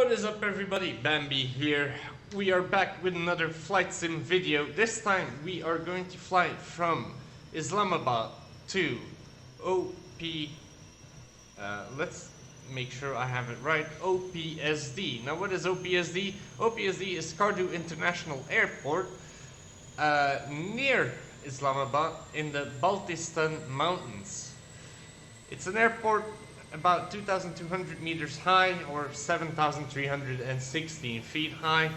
What is up everybody, Bambi here. We are back with another flight sim video. This time we are going to fly from Islamabad to OP, let's make sure I have it right, OPSD. Now what is OPSD? OPSD is Skardu International Airport near Islamabad in the Baltistan Mountains. It's an airport about 2,200 meters high or 7,316 feet high.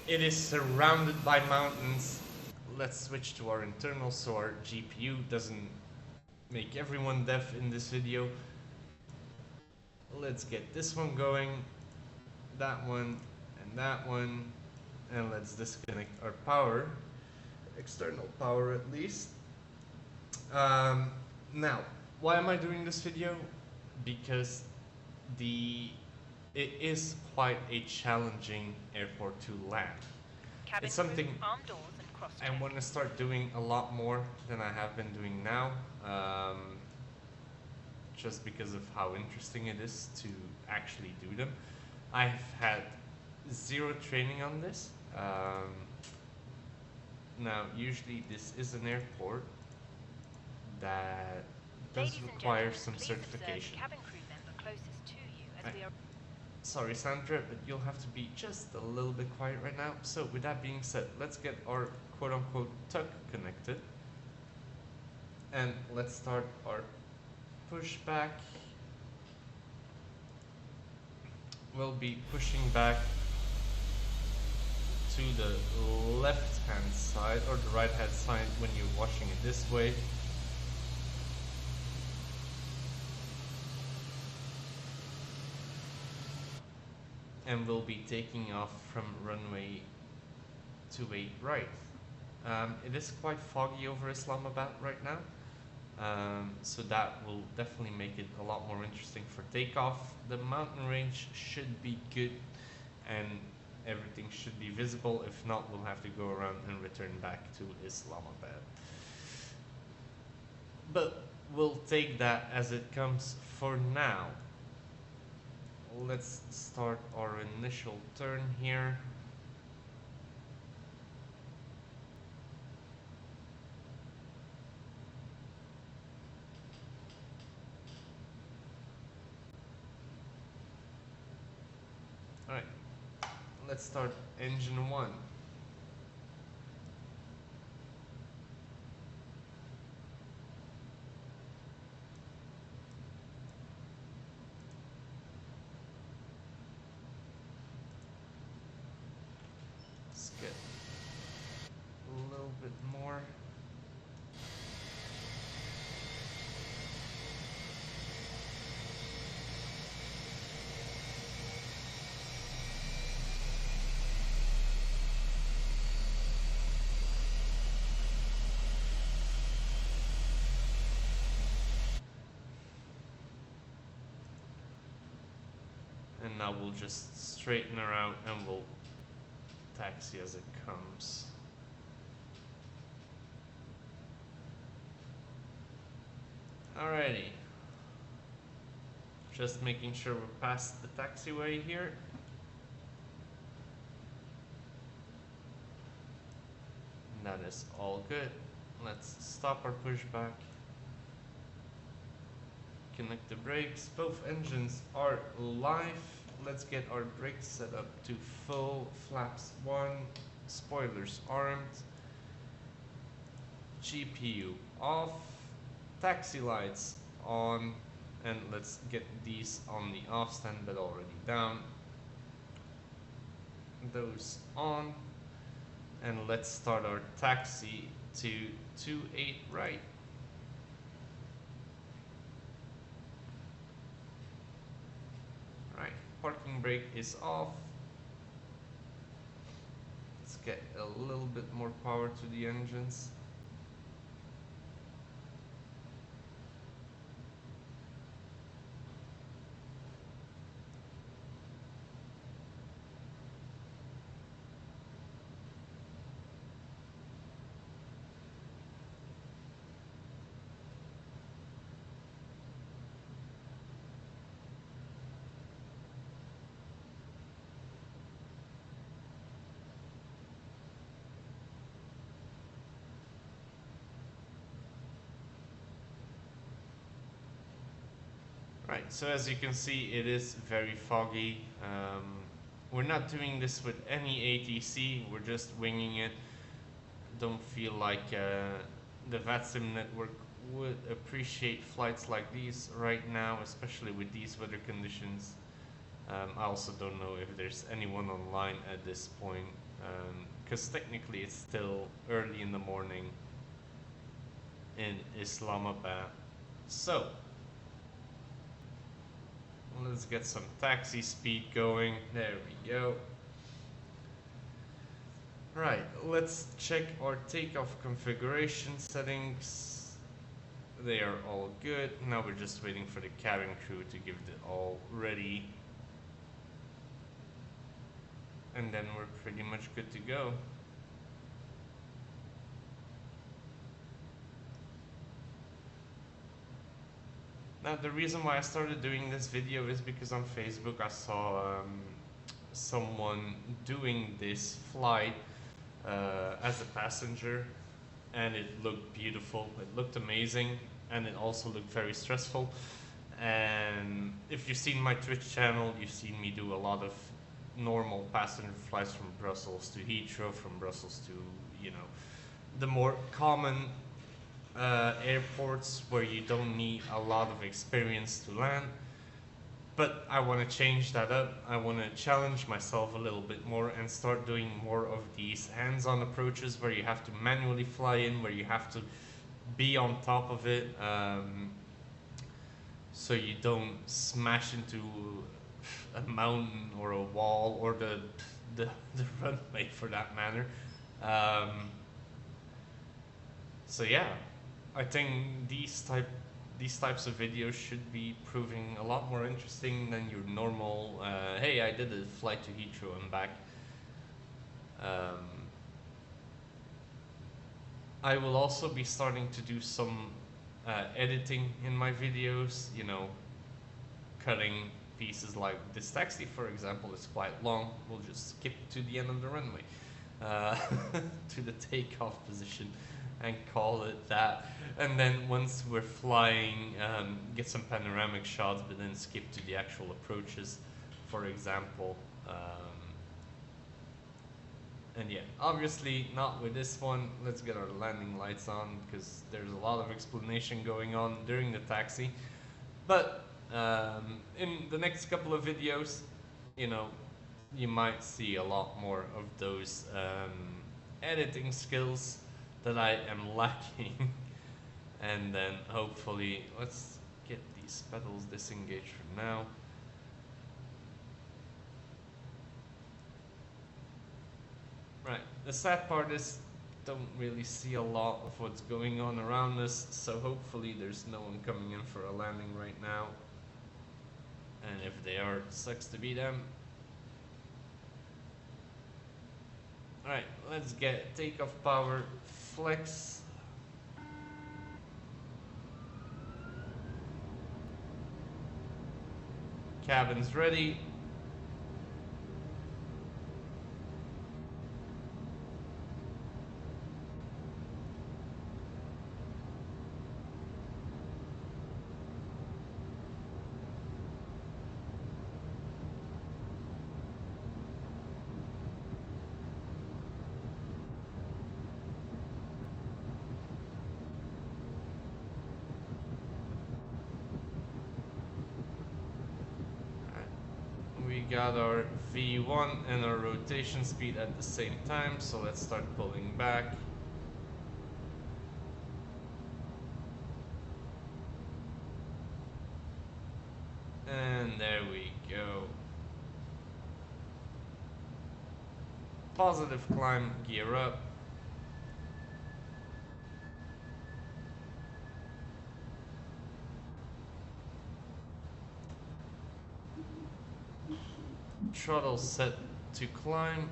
It is surrounded by mountains. Let's switch to our internal so our GPU doesn't make everyone deaf in this video. Let's get this one going, that one, and let's disconnect our power, external power at least. Now, why am I doing this video? Because it is quite a challenging airport to land. It's something I want to start doing a lot more than I have been doing now, just because of how interesting it is to actually do them. I've had zero training on this. Now, usually this is an airport that does require some certification. Sorry Sandra, but you'll have to be just a little bit quiet right now. So with that being said, let's get our quote-unquote tuck connected. And let's start our pushback. We'll be pushing back to the left-hand side or the right-hand side when you're washing it this way. And we'll be taking off from runway 28 right. It is quite foggy over Islamabad right now, so that will definitely make it a lot more interesting for takeoff. The mountain range should be good and everything should be visible. If not, we'll have to go around and return back to Islamabad. But we'll take that as it comes for now. Let's start our initial turn here. Alright, let's start engine 1. Get a little bit more. And now we'll just straighten her out and we'll taxi as it comes. Alrighty. Just making sure we're past the taxiway here. And that is all good. Let's stop our pushback. Connect the brakes. Both engines are live. Let's get our brakes set up to full, flaps 1, spoilers armed, GPU off, taxi lights on, and let's get these on the off stand but already down. Those on, and let's start our taxi to 28 right. Parking brake is off. Let's get a little bit more power to the engines. Right, so as you can see, it is very foggy. We're not doing this with any ATC, we're just winging it. Don't feel like the VATSIM network would appreciate flights like these right now, especially with these weather conditions. I also don't know if there's anyone online at this point, because technically it's still early in the morning in Islamabad. So, let's get some taxi speed going. There we go. Right, let's check our takeoff configuration settings. They are all good. Now we're just waiting for the cabin crew to give it all ready. And then we're pretty much good to go. Now the reason why I started doing this video is because on Facebook I saw someone doing this flight as a passenger, and it looked beautiful, it looked amazing, and it also looked very stressful. And if you've seen my Twitch channel, you've seen me do a lot of normal passenger flights from Brussels to Heathrow, from Brussels to, you know, the more common airports where you don't need a lot of experience to land. But I want to change that up. I want to challenge myself a little bit more and start doing more of these hands-on approaches where you have to manually fly in, where you have to be on top of it, so you don't smash into a mountain or a wall or the runway for that matter. So yeah, I think these types of videos should be proving a lot more interesting than your normal hey, I did a flight to Heathrow and back. I will also be starting to do some editing in my videos, you know, cutting pieces like this taxi, for example, is quite long. We'll just skip to the end of the runway, to the takeoff position, and call it that. And then once we're flying, get some panoramic shots, but then skip to the actual approaches, for example. And yeah, obviously not with this one. Let's get our landing lights on because there's a lot of explanation going on during the taxi. But in the next couple of videos, you know, you might see a lot more of those editing skills that I am lacking. And then hopefully, let's get these pedals disengaged for now. Right, the sad part is don't really see a lot of what's going on around us, so hopefully there's no one coming in for a landing right now. And if they are, it sucks to be them. Alright, let's get takeoff power, flex. Cabin's ready. We got our V1 and our rotation speed at the same time, so let's start pulling back. And there we go. Positive climb, gear up. Throttle set to climb.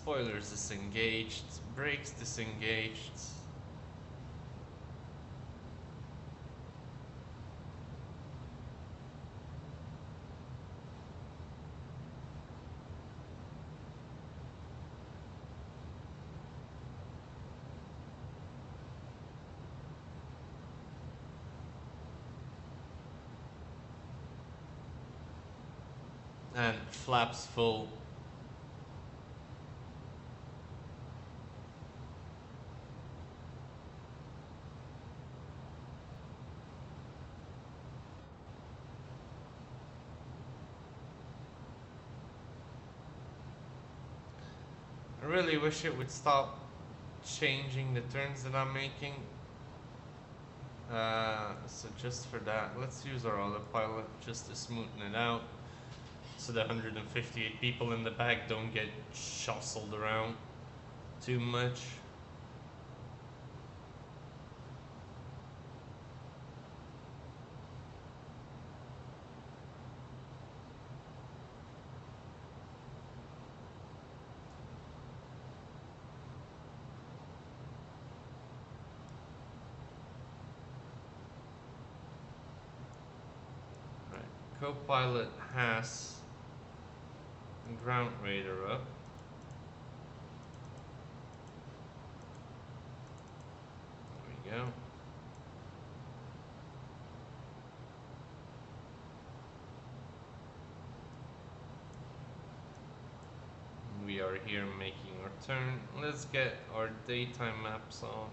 Spoilers disengaged, brakes disengaged. And flaps full. I really wish it would stop changing the turns that I'm making. So just for that, let's use our autopilot just to smoothen it out, so the 158 people in the back don't get jostled around too much. Right, co-pilot has ground radar up. There we go. We are here making our turn. Let's get our daytime maps on.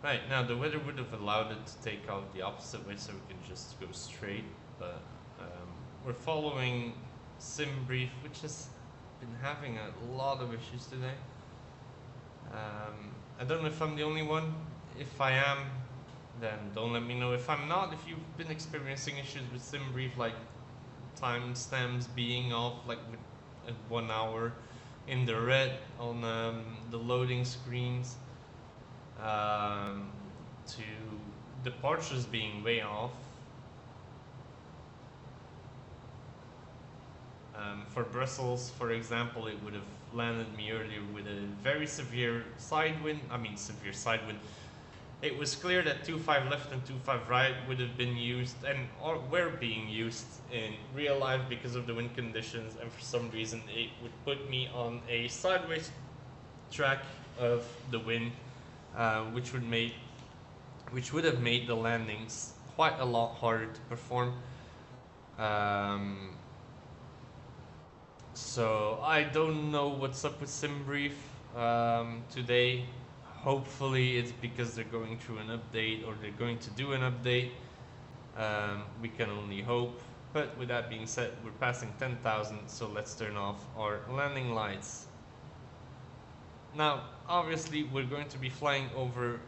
Right, now the weather would have allowed it to take out the opposite way so we can just go straight, but we're following SimBrief, which has been having a lot of issues today. I don't know if I'm the only one. If I am, then don't let me know. If I'm not, if you've been experiencing issues with SimBrief, like timestamps being off, like with 1 hour in the red on the loading screens, to departures being way off. For Brussels, for example, it would have landed me earlier with a very severe side wind. Severe side wind. It was clear that 25 left and 25 right would have been used and or were being used in real life because of the wind conditions, and for some reason it would put me on a sideways track of the wind, which would have made the landings quite a lot harder to perform. So I don't know what's up with SimBrief today. Hopefully it's because they're going through an update or they're going to do an update. We can only hope. But with that being said, we're passing 10,000, so let's turn off our landing lights. Now, obviously, we're going to be flying over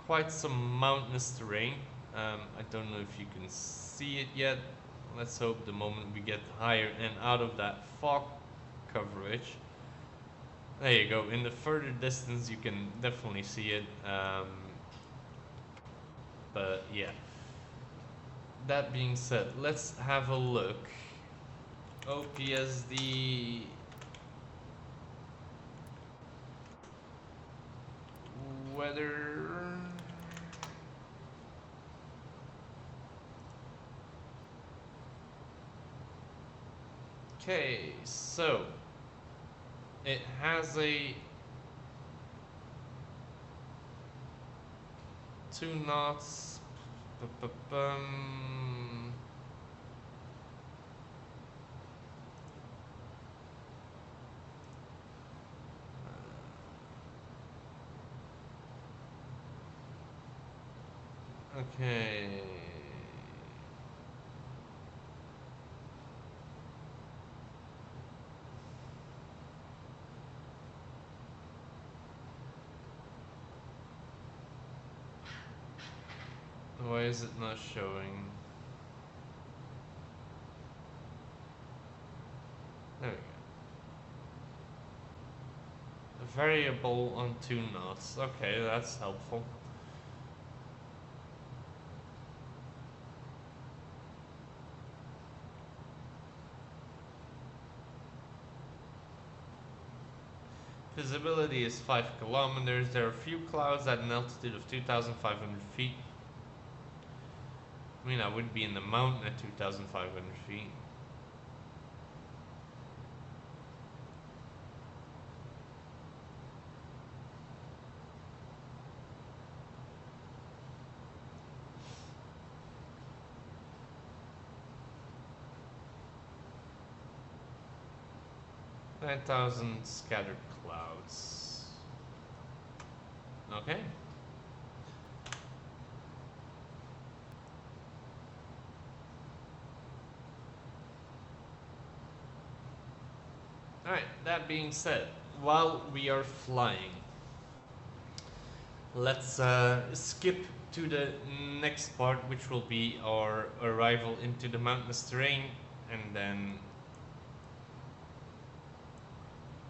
quite some mountainous terrain. I don't know if you can see it yet. Let's hope the moment we get higher and out of that fog coverage. There you go. In the further distance, you can definitely see it. But yeah. That being said, let's have a look. OPSD weather. Okay, so it has a 2 knots. Okay. Why is it not showing? There we go. A variable on 2 knots. Okay, that's helpful. Visibility is 5 kilometers. There are few clouds at an altitude of 2,500 feet. I mean, I would be in the mountain at 2,500 feet. Nine thousand scattered clouds. Okay. Alright, that being said, while we are flying, let's skip to the next part, which will be our arrival into the mountainous terrain, and then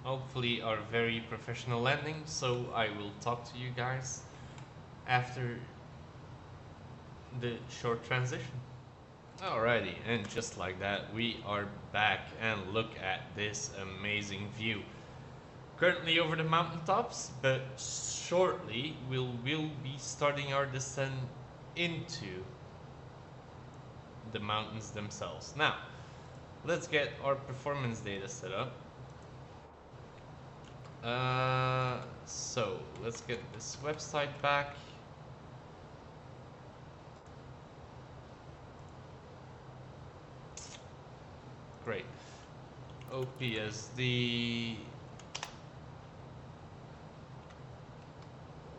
hopefully our very professional landing. So I will talk to you guys after the short transition. Alrighty, and just like that, we are back, and look at this amazing view. Currently over the mountaintops, but shortly we'll be starting our descent into the mountains themselves. Now, let's get our performance data set up. So let's get this website back. Great. OPSD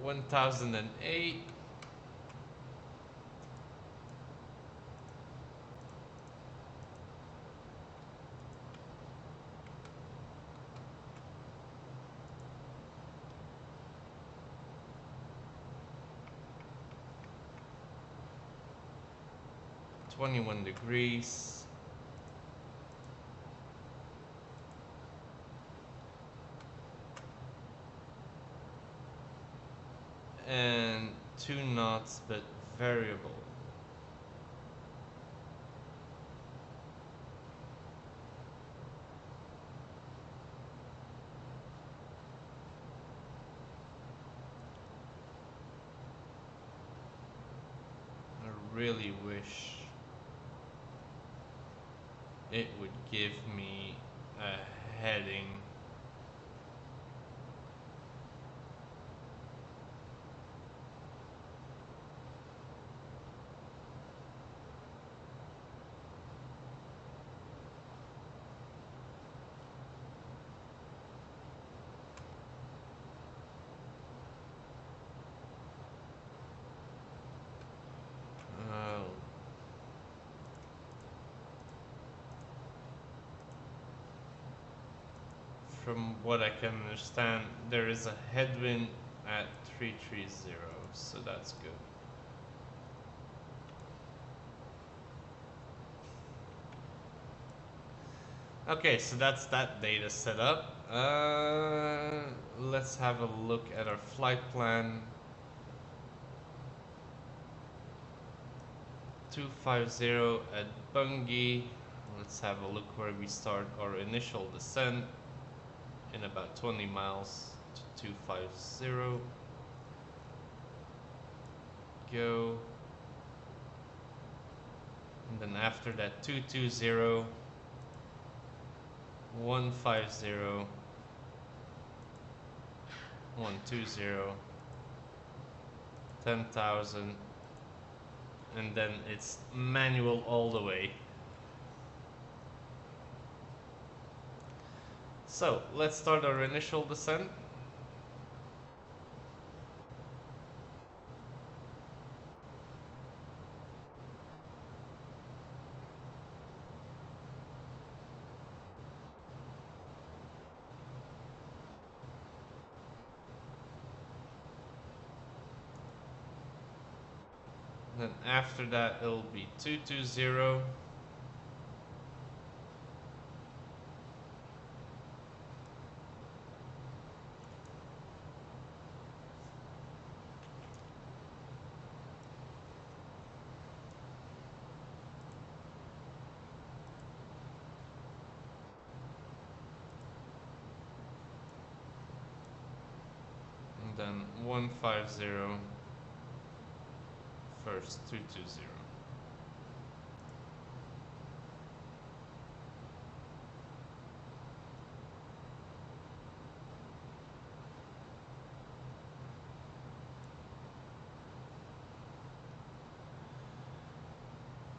1008. .21 degrees. And 2 knots, but variable. I really wish it would give me a heading. From what I can understand, there is a headwind at 330, so that's good. Okay, so that's that data set up. Let's have a look at our flight plan. 250 at Bungie. Let's have a look where we start our initial descent in about 20 miles to 250. Go. And then after that, 220, 150, 120, 10,000, and then it's manual all the way. So let's start our initial descent. Then after that it'll be 220. And then 150 first 220.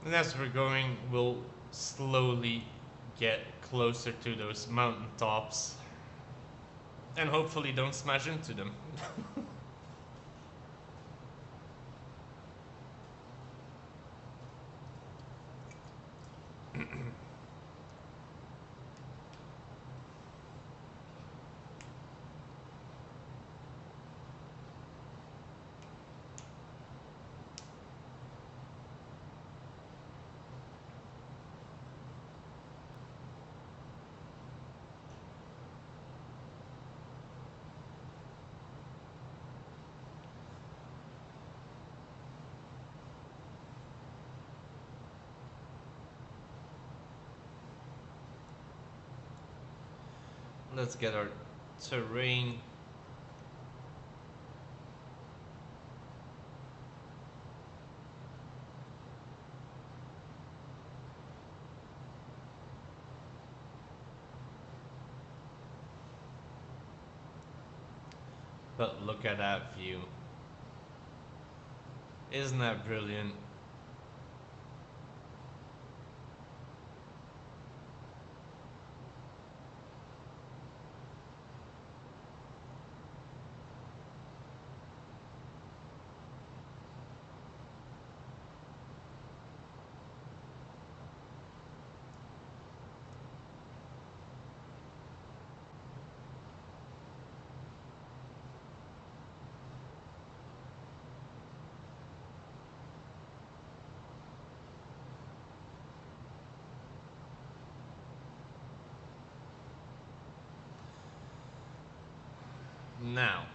And as we're going, we'll slowly get closer to those mountain tops and hopefully don't smash into them. Let's get our terrain. But look at that view. Isn't that brilliant? Now,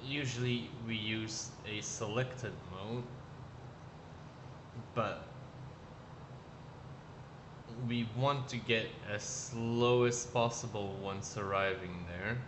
usually we use a selected mode, but we want to get as slow as possible once arriving there.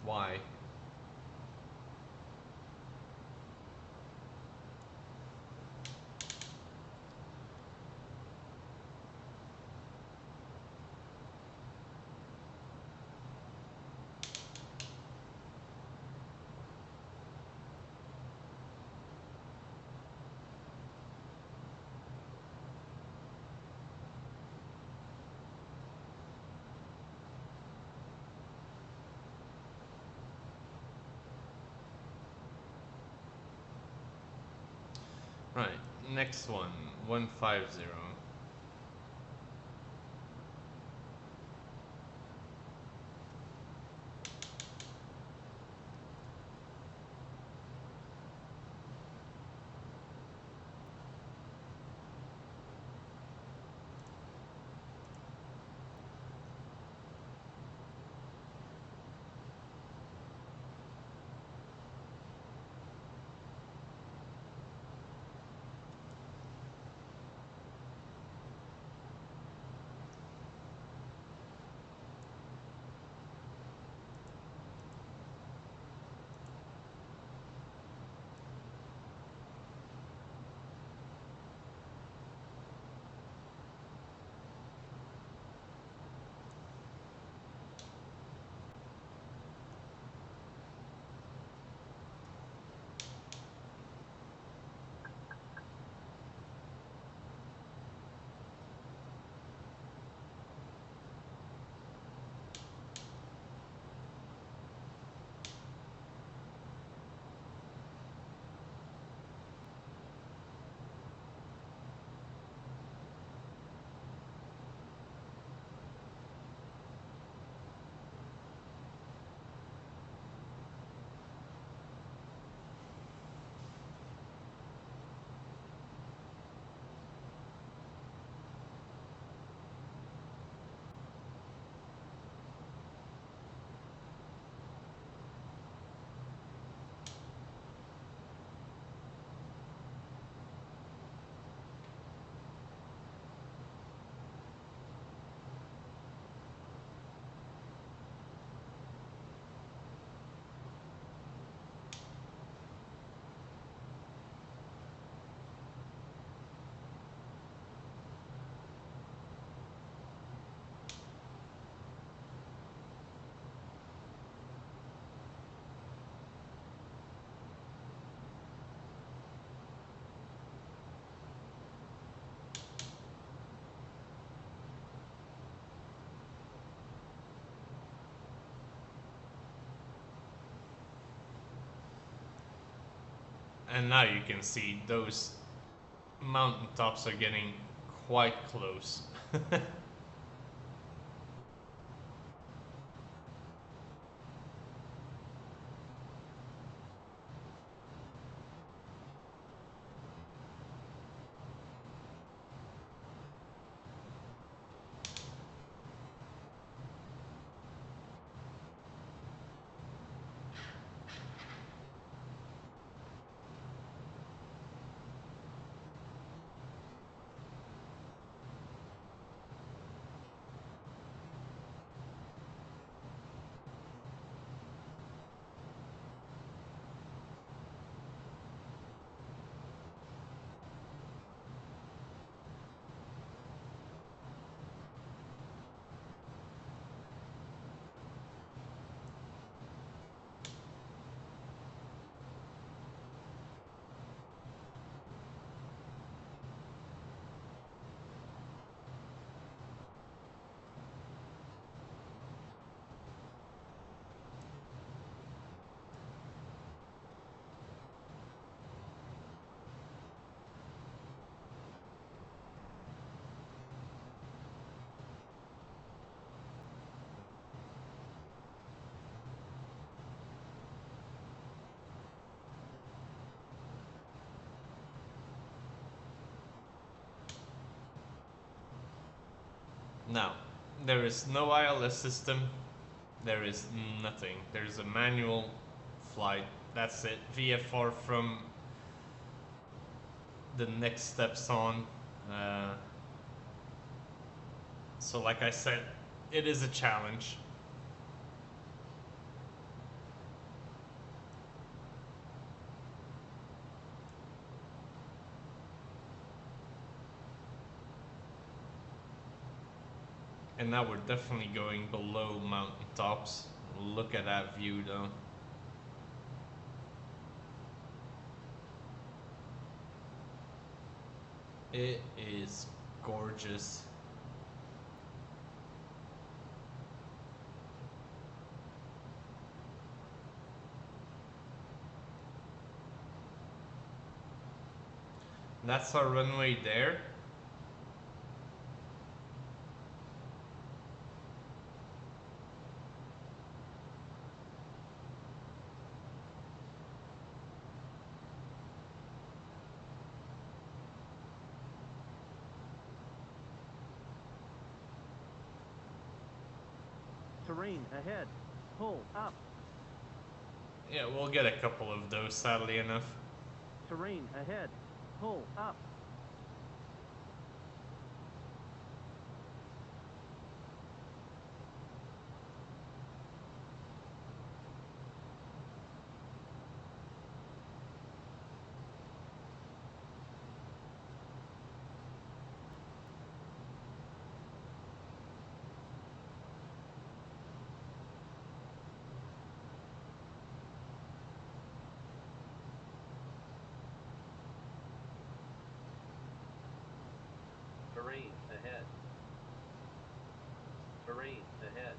Why? Right, next one, 150. And now you can see those mountaintops are getting quite close. Now, there is no ILS system, there is nothing. There's a manual flight, that's it. VFR from the next steps on. Uh, so, like I said, it is a challenge. And now we're definitely going below mountaintops. Look at that view though. It is gorgeous. That's our runway there. Terrain ahead. Pull up. Yeah, we'll get a couple of those, sadly enough. Terrain ahead. Pull up. Terrain ahead. Terrain ahead.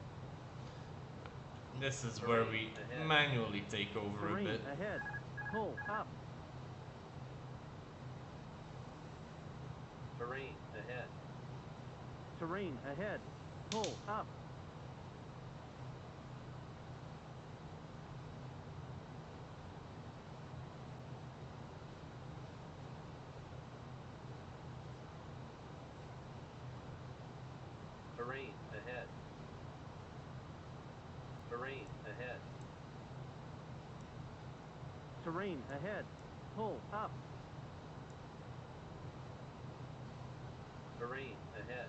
This is where we manually take over a bit. Ahead. Pull up. Terrain ahead. Terrain ahead. Pull up. Terrain ahead. Terrain ahead. Terrain ahead. Pull up. Terrain ahead.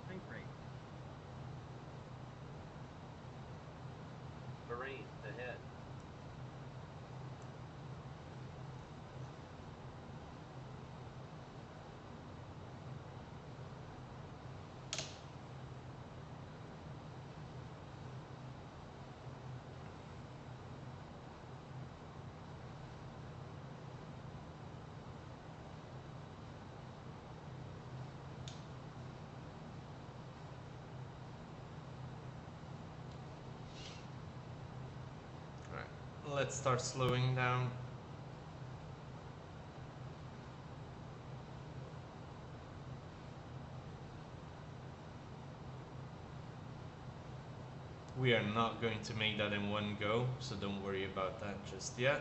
Think rate. Terrain ahead. Let's start slowing down. We are not going to make that in one go, so don't worry about that just yet.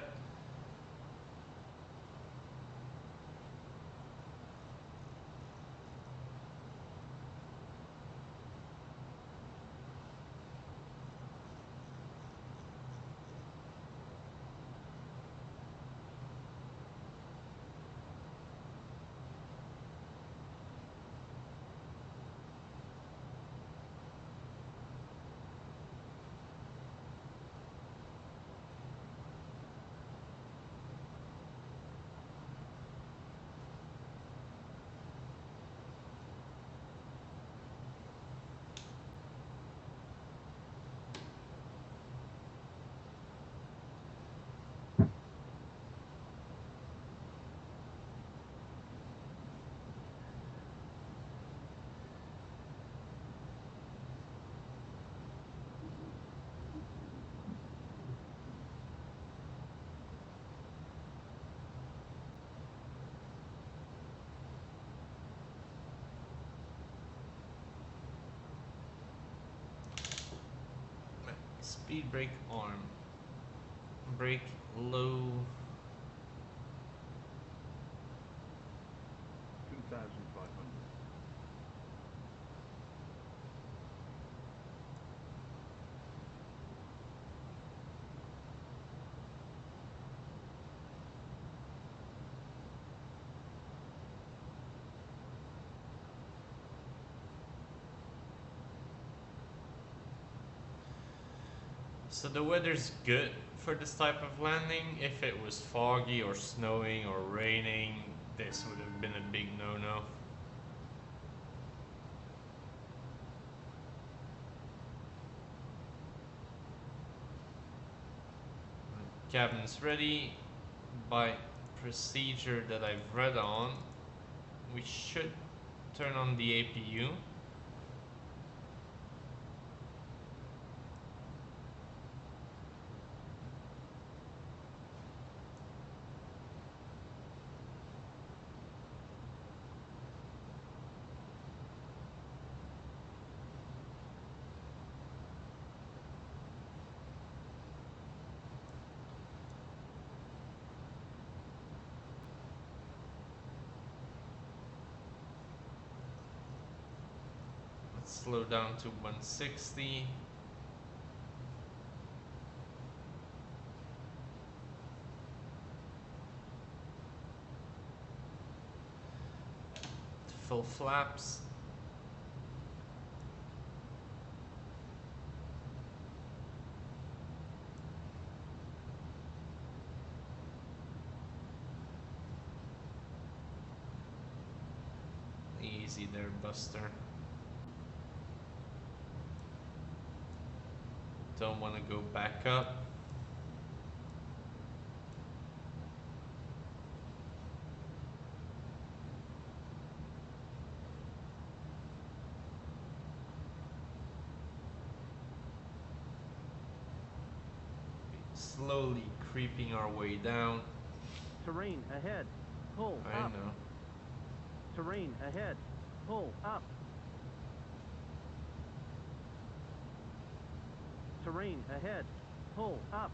Speed brake arm. Brake low. 2,500. So the weather's good for this type of landing. If it was foggy or snowing or raining, this would have been a big no-no. Cabin's ready. By procedure that I've read on, we should turn on the APU. slow down to 160. Full flaps. Easy there, Buster. Don't want to go back up. Slowly creeping our way down. Terrain ahead. Pull I up. know. Terrain ahead. Pull up. Terrain ahead. Pull up.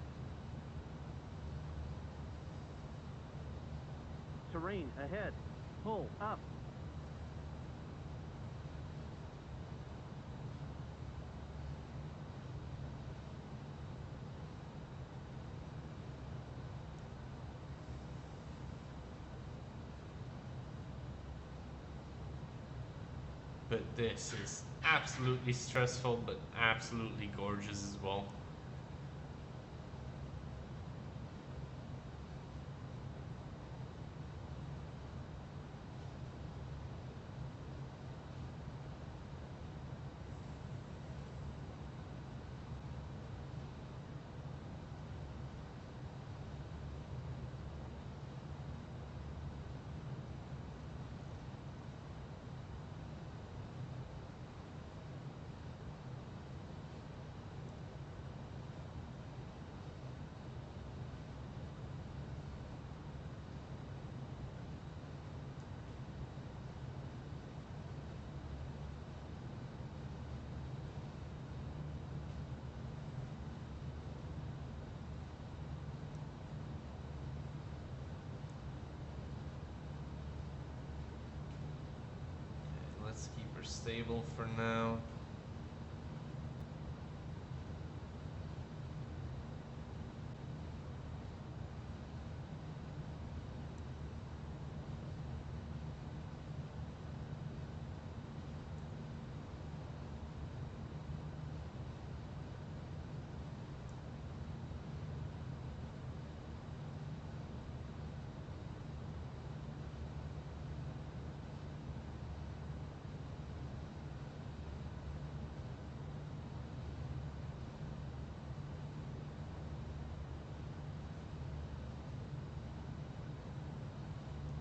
Terrain ahead. Pull up. But this is absolutely stressful, but absolutely gorgeous as well. Let's keep her stable for now.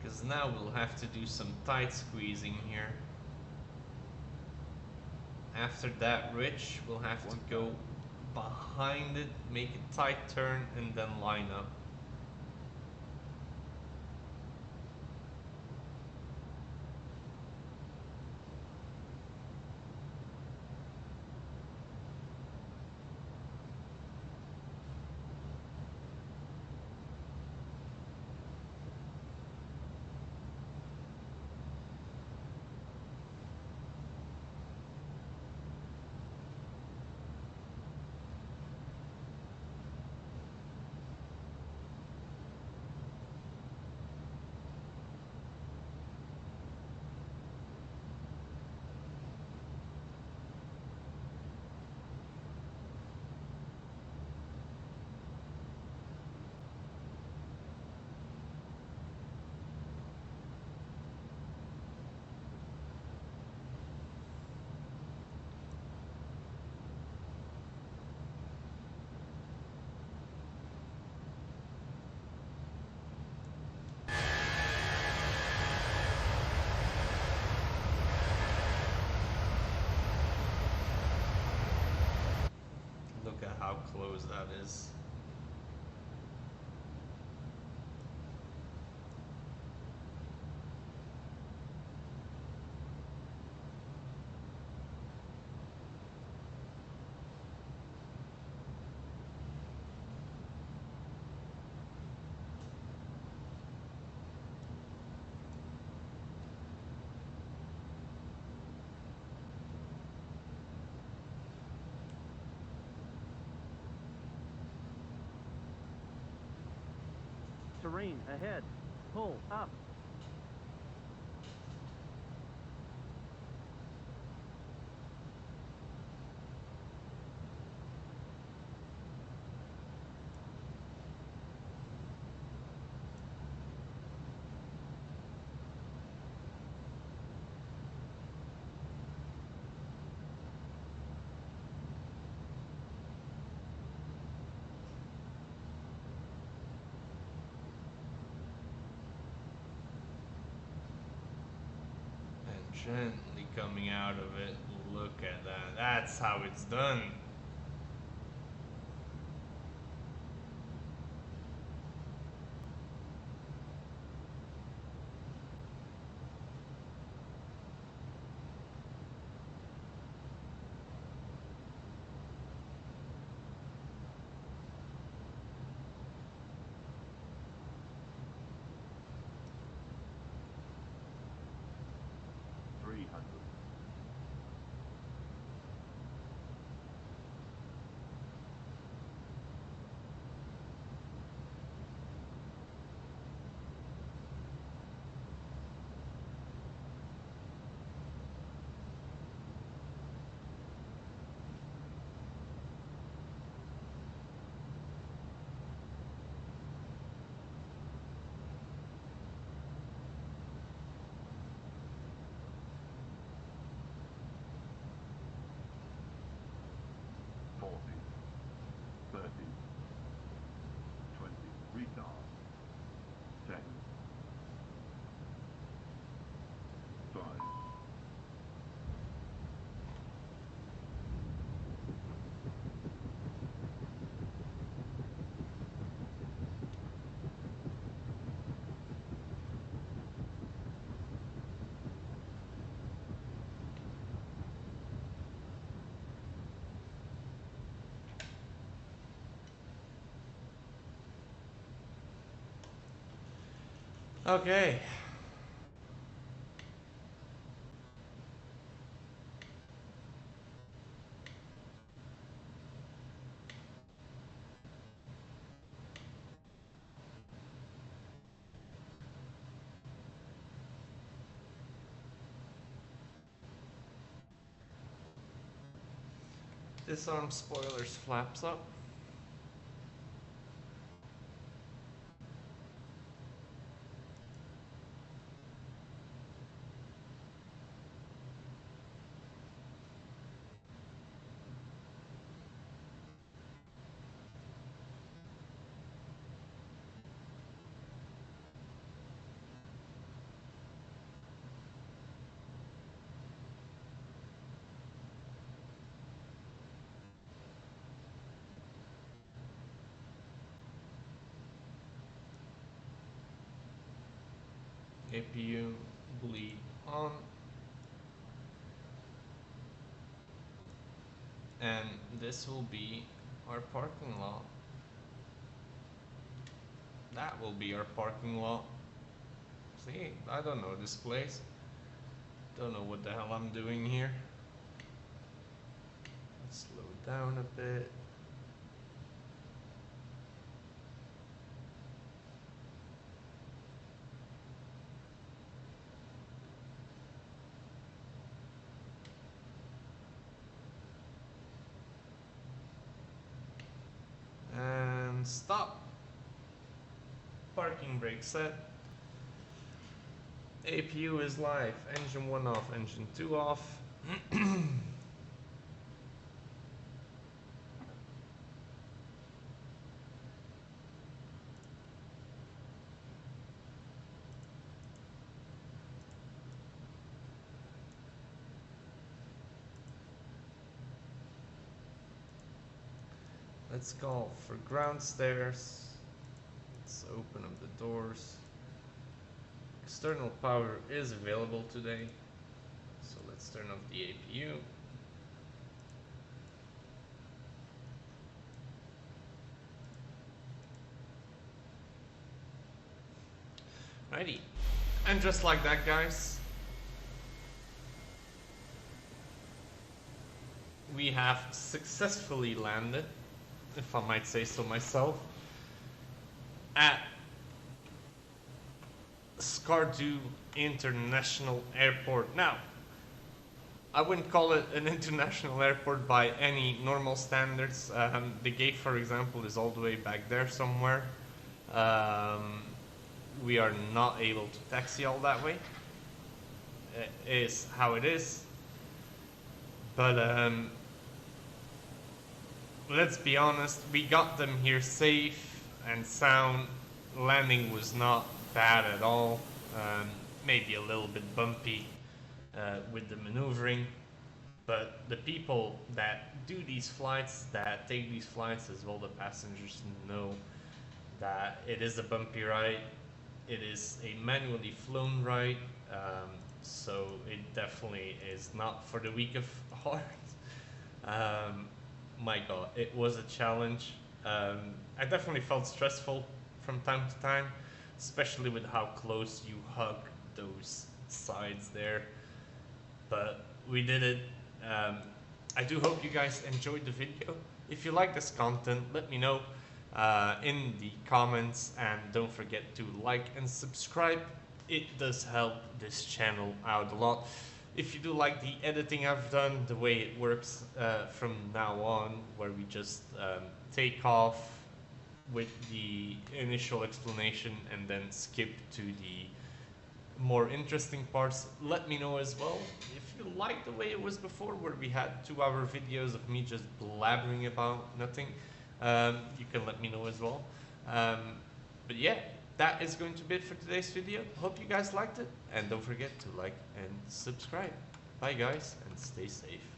Because now we'll have to do some tight squeezing here. After that ridge, we'll have to go behind it, make a tight turn, and then line up. Look at how close that is. Terrain ahead. Pull up. Gently coming out of it. Look at that. That's how it's done. Okay. Disarm spoilers flaps up. APU bleed on. And this will be our parking lot. That will be our parking lot. See, I don't know this place. Don't know what the hell I'm doing here. Let's slow down a bit. And stop. Parking brake set. APU is live. Engine 1 off, engine 2 off. Let's go for ground stairs. Let's open up the doors. External power is available today, so let's turn off the APU. Righty, and just like that, guys, we have successfully landed, if I might say so myself, at Skardu International Airport. Now, I wouldn't call it an international airport by any normal standards. The gate, for example, is all the way back there somewhere. We are not able to taxi all that way. It is how it is. But let's be honest, we got them here safe and sound. Landing was not bad at all. Maybe a little bit bumpy with the maneuvering, but the people that do these flights, that take these flights, as well the passengers, know that it is a bumpy ride. It is a manually flown ride, so it definitely is not for the weak of heart. My God, it was a challenge. I definitely felt stressful from time to time, especially with how close you hug those sides there. But we did it. I do hope you guys enjoyed the video. If you like this content, let me know in the comments, and don't forget to like and subscribe. It does help this channel out a lot. If you do like the editing I've done, the way it works from now on, where we just take off with the initial explanation and then skip to the more interesting parts, let me know as well. If you like the way it was before, where we had 2-hour videos of me just blabbering about nothing, you can let me know as well. But yeah, that is going to be it for today's video. Hope you guys liked it, and don't forget to like and subscribe. Bye guys, and stay safe.